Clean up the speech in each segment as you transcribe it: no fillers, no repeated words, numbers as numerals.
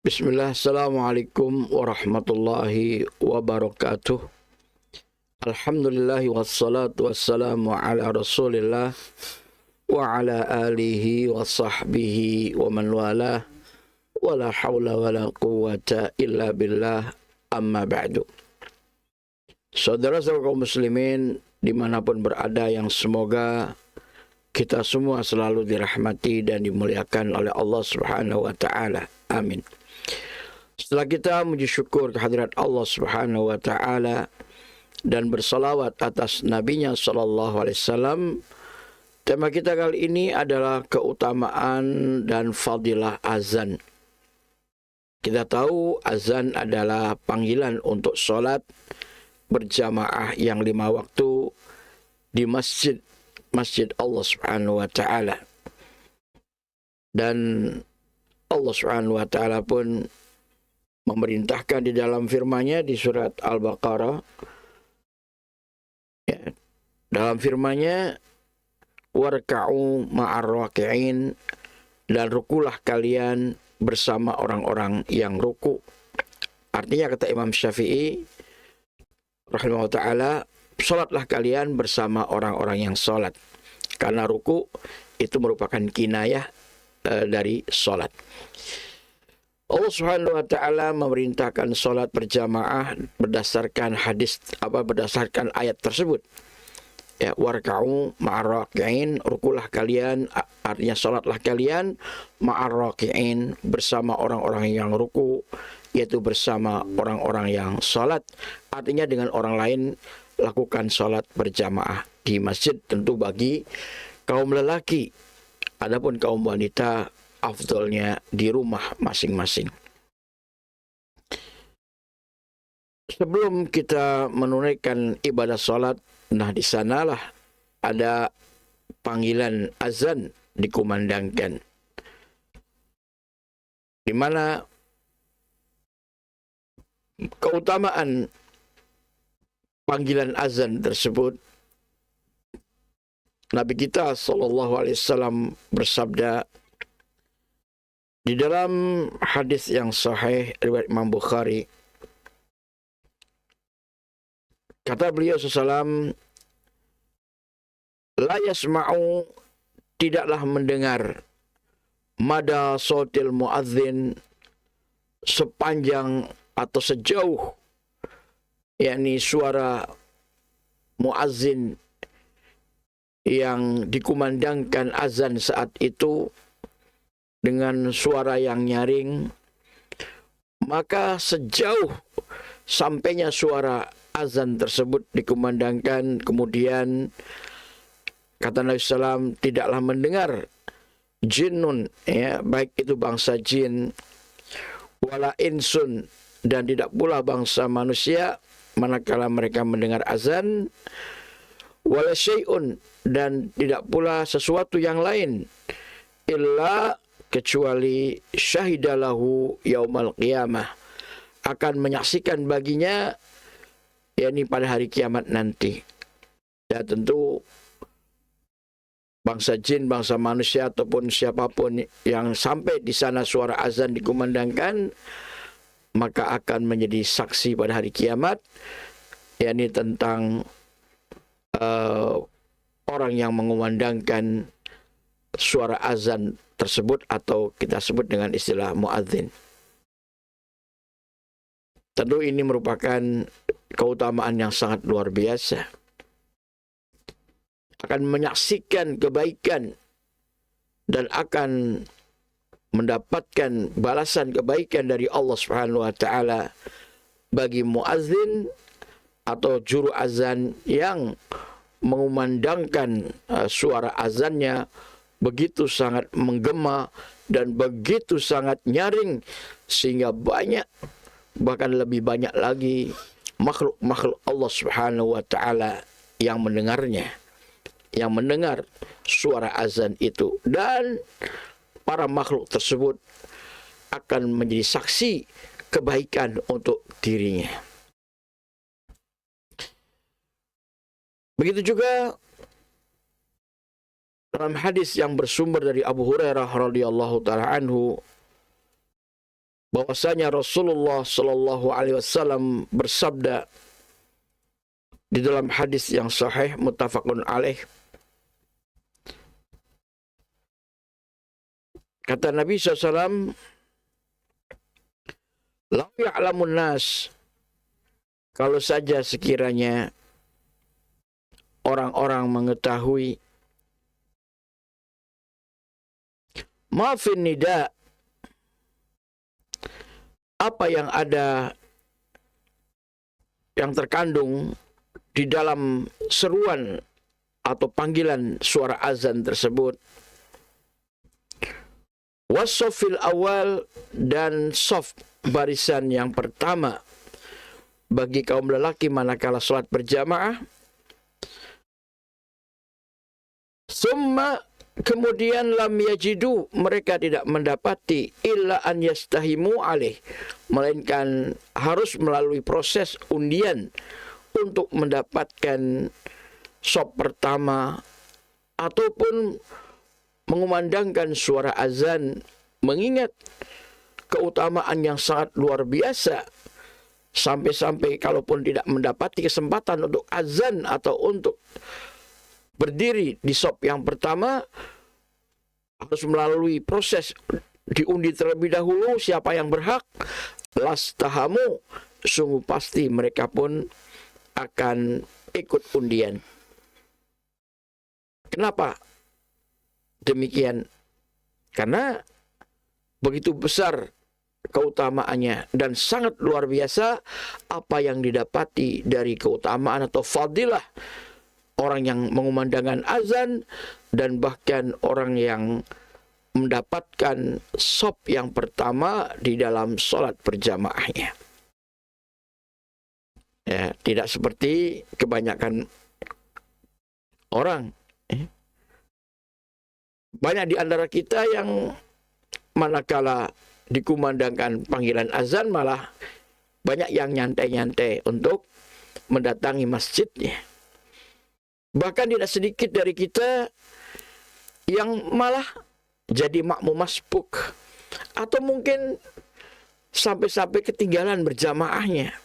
Bismillah, Assalamualaikum warahmatullahi wabarakatuh. Alhamdulillahi wassalatu wassalamu ala rasulillah wa ala alihi wa sahbihi wa man walah wa la hawla wa la quwwata illa billah, amma ba'du. Saudara-saudara kaum muslimin dimanapun berada, yang semoga kita semua selalu dirahmati dan dimuliakan oleh Allah Subhanahu wa ta'ala. Amin. Setelah kita memuji syukur kehadirat Allah Subhanahu wa ta'ala dan bersalawat atas nabinya sallallahu alaihi wasallam, tema kita kali ini adalah keutamaan dan fadilah azan. Kita tahu azan adalah panggilan untuk sholat berjamaah yang 5 waktu di masjid Allah Subhanahu wa ta'ala. Dan Allah Subhanahu wa ta'ala pun memerintahkan di dalam firman-Nya di surat Al-Baqarah, ya, dalam firman-Nya, warka'u ma'ar raki'in, dan rukulah kalian bersama orang-orang yang ruku. Artinya, kata Imam Syafi'i rahimahullah ta'ala, salatlah kalian bersama orang-orang yang salat, karena ruku itu merupakan kinayah dari salat. Allah Subhanahu wa ta'ala memerintahkan salat berjamaah berdasarkan berdasarkan ayat tersebut. Ya, warka'u ma'ar raki'in, rukulah kalian, artinya salatlah kalian ma'ar raki'in, bersama orang-orang yang ruku, yaitu bersama orang-orang yang salat. Artinya dengan orang lain lakukan salat berjamaah di masjid, tentu bagi kaum lelaki. Adapun kaum wanita, afdalnya di rumah masing-masing. Sebelum kita menunaikan ibadah salat, nah di sanalah ada panggilan azan dikumandangkan, di mana keutamaan panggilan azan tersebut, Nabi kita sallallahu alaihi wasallam bersabda di dalam hadis yang sahih riwayat Imam Bukhari. Kata beliau sallallahu, la yasma'u, tidaklah mendengar, mada sautil muadzin, sepanjang atau sejauh, yakni suara muazzin yang dikumandangkan azan saat itu dengan suara yang nyaring, maka sejauh sampainya suara azan tersebut dikumandangkan, kemudian kata Nabi SAW, tidaklah mendengar jinnun, ya, baik itu bangsa jin, wala insun, dan tidak pula bangsa manusia, manakala mereka mendengar azan, wala syai'un, dan tidak pula sesuatu yang lain, illa, kecuali syahidalahu yaumal qiyamah, akan menyaksikan baginya, yakni pada hari kiamat nanti. Ya, tentu bangsa jin, bangsa manusia, ataupun siapapun yang sampai di sana suara azan dikumandangkan, maka akan menjadi saksi pada hari kiamat, yakni tentang orang yang mengumandangkan suara azan tersebut, atau kita sebut dengan istilah muadzin. Tentu ini merupakan keutamaan yang sangat luar biasa, akan menyaksikan kebaikan dan akan mendapatkan balasan kebaikan dari Allah Subhanahu wa ta'ala bagi muadzin atau juru azan yang mengumandangkan suara azannya begitu sangat menggema dan begitu sangat nyaring, sehingga banyak, bahkan lebih banyak lagi makhluk-makhluk Allah Subhanahu wa ta'ala yang mendengarnya, yang mendengar suara azan itu, dan para makhluk tersebut akan menjadi saksi kebaikan untuk dirinya. Begitu juga dalam hadis yang bersumber dari Abu Hurairah radhiyallahu taala anhu, bahwasanya Rasulullah Shallallahu Alaihi Wasallam bersabda di dalam hadis yang sahih muttafaqun alaih. Kata Nabi SAW, "Lau ya'lamun nas," kalau saja sekiranya orang-orang mengetahui, ma fin nida, apa yang ada, yang terkandung di dalam seruan atau panggilan suara azan tersebut, wasofil awal, dan sof barisan yang pertama bagi kaum lelaki manakala sholat berjamaah, summa, kemudian lam yajidu, mereka tidak mendapati, illa an yastahimu alaih, melainkan harus melalui proses undian untuk mendapatkan sop pertama ataupun mengumandangkan suara azan, mengingat keutamaan yang sangat luar biasa, sampai-sampai kalaupun tidak mendapati kesempatan untuk azan atau untuk berdiri di sop yang pertama, harus melalui proses diundi terlebih dahulu siapa yang berhak, lastahamu, sungguh pasti mereka pun akan ikut undian. Kenapa demikian? Karena begitu besar keutamaannya dan sangat luar biasa apa yang didapati dari keutamaan atau fadilah orang yang mengumandangkan azan, dan bahkan orang yang mendapatkan sop yang pertama di dalam sholat berjamaahnya. Ya, tidak seperti kebanyakan orang. Banyak di antara kita yang manakala dikumandangkan panggilan azan malah banyak yang nyantai-nyantai untuk mendatangi masjidnya. Bahkan tidak sedikit dari kita yang malah jadi makmum masbuk, atau mungkin sampai-sampai ketinggalan berjamaahnya.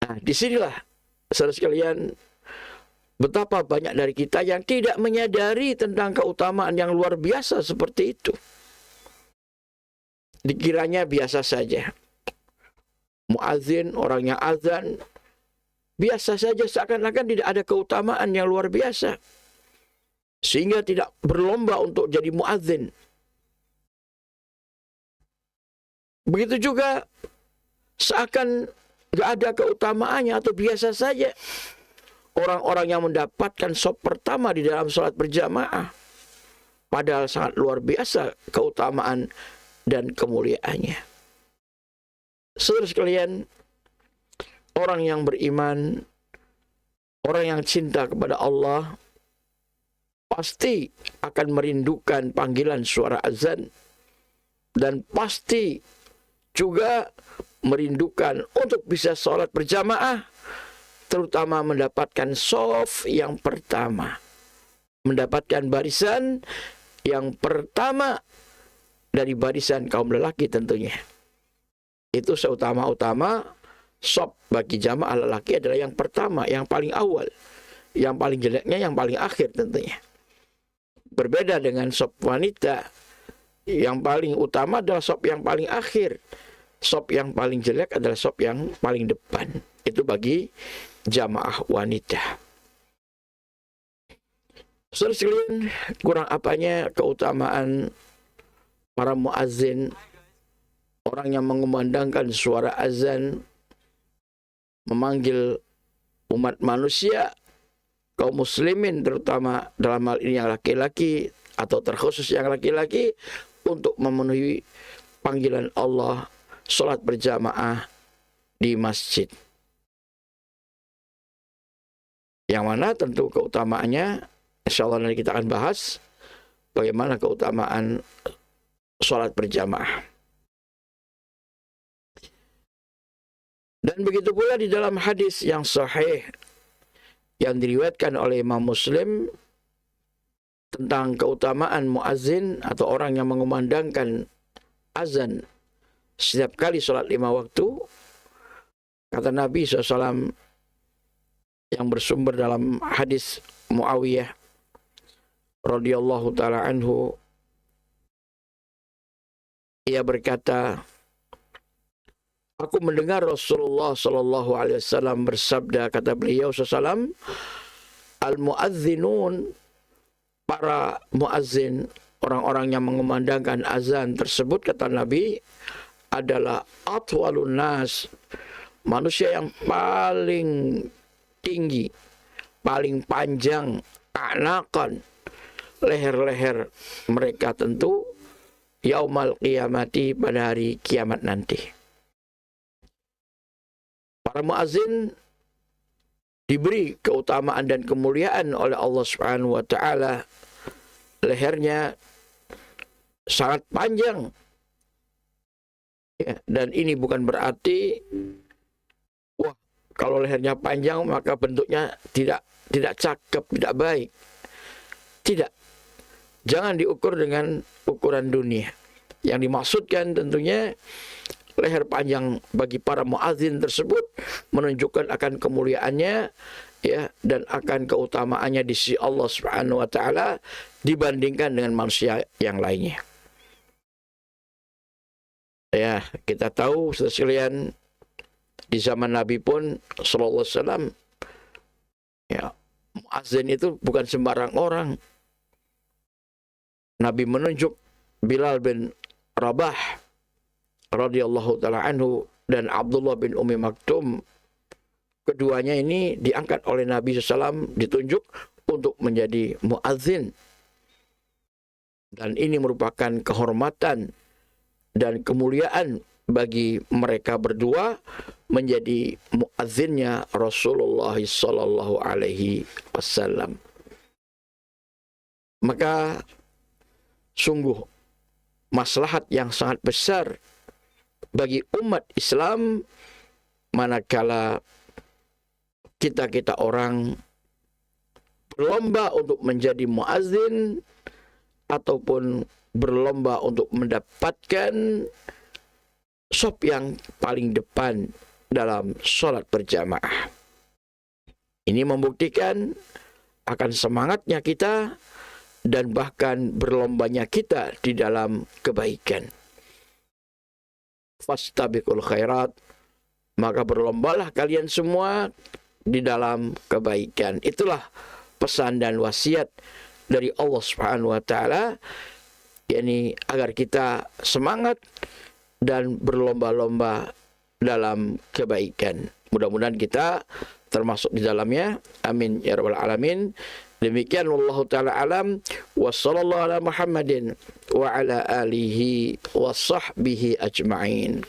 Nah, disinilah saudara sekalian, betapa banyak dari kita yang tidak menyadari tentang keutamaan yang luar biasa seperti itu. Dikiranya biasa saja. Muadzin, orang yang azan, biasa saja, seakan-akan tidak ada keutamaan yang luar biasa, sehingga tidak berlomba untuk jadi muadzin. Begitu juga seakan tidak ada keutamaannya atau biasa saja orang-orang yang mendapatkan sop pertama di dalam sholat berjamaah, padahal sangat luar biasa keutamaan dan kemuliaannya. Saudara sekalian, orang yang beriman, orang yang cinta kepada Allah, pasti akan merindukan panggilan suara azan, dan pasti juga merindukan untuk bisa sholat berjamaah, terutama mendapatkan shaf yang pertama, mendapatkan barisan yang pertama dari barisan kaum lelaki tentunya. Itu seutama-utama shaf bagi jamaah lelaki adalah yang pertama, yang paling awal, yang paling jeleknya yang paling akhir tentunya. Berbeda dengan shaf wanita, yang paling utama adalah shaf yang paling akhir. Shaf yang paling jelek adalah shaf yang paling depan. Itu bagi jamaah wanita. Saudara sekalian, kurang apanya keutamaan para muazzin, orang yang mengumandangkan suara azan, memanggil umat manusia, kaum muslimin terutama dalam hal ini yang laki-laki atau terkhusus yang laki-laki, untuk memenuhi panggilan Allah sholat berjamaah di masjid. Yang mana tentu keutamaannya, insya Allah nanti kita akan bahas bagaimana keutamaan sholat berjamaah. Dan begitu pula di dalam hadis yang sahih yang diriwayatkan oleh Imam Muslim tentang keutamaan muazzin atau orang yang mengumandangkan azan setiap kali sholat 5 waktu. Kata Nabi SAW yang bersumber dalam hadis Muawiyah radhiyallahu taala anhu, ia berkata, aku mendengar Rasulullah sallallahu alaihi wasallam bersabda, kata beliau sallallahu, al-muadzinun, para muazzin, orang-orang yang mengumandangkan azan tersebut, kata Nabi, adalah atwalun nas, manusia yang paling tinggi, paling panjang, anakan, leher-leher mereka tentu yaumal qiyamati, pada hari kiamat nanti. Para muazzin diberi keutamaan dan kemuliaan oleh Allah Subhanahu wa taala. Lehernya sangat panjang. Ya, dan ini bukan berarti wah, kalau lehernya panjang maka bentuknya tidak cakep, tidak baik. Tidak. Jangan diukur dengan ukuran dunia. Yang dimaksudkan tentunya leher panjang bagi para muazzin tersebut menunjukkan akan kemuliaannya, ya, dan akan keutamaannya di sisi Allah Subhanahu wa taala dibandingkan dengan manusia yang lainnya. Ya, kita tahu sekalian di zaman Nabi pun sallallahu alaihi wasallam, ya, muazzin itu bukan sembarang orang. Nabi menunjuk Bilal bin Rabah radhiyallahu taala anhu dan Abdullah bin Ummi Maktum. Keduanya ini diangkat oleh Nabi SAW, ditunjuk untuk menjadi muazzin. Dan ini merupakan kehormatan dan kemuliaan bagi mereka berdua menjadi muazzinnya Rasulullah sallallahu alaihi wasallam. Maka sungguh maslahat yang sangat besar bagi umat Islam manakala kita orang berlomba untuk menjadi muazzin ataupun berlomba untuk mendapatkan sop yang paling depan dalam sholat berjamaah. Ini membuktikan akan semangatnya kita dan bahkan berlombanya kita di dalam kebaikan. Fastabiqul khairat, maka berlombalah kalian semua di dalam kebaikan. Itulah pesan dan wasiat dari Allah Subhanahu wa taala, yakni agar kita semangat dan berlomba-lomba dalam kebaikan. Mudah-mudahan kita termasuk di dalamnya. Amin ya rabbal alamin. Demikian wallahu taala alam, wa sallallahu ala Muhammadin wa ala alihi wa sahbihi ajma'in.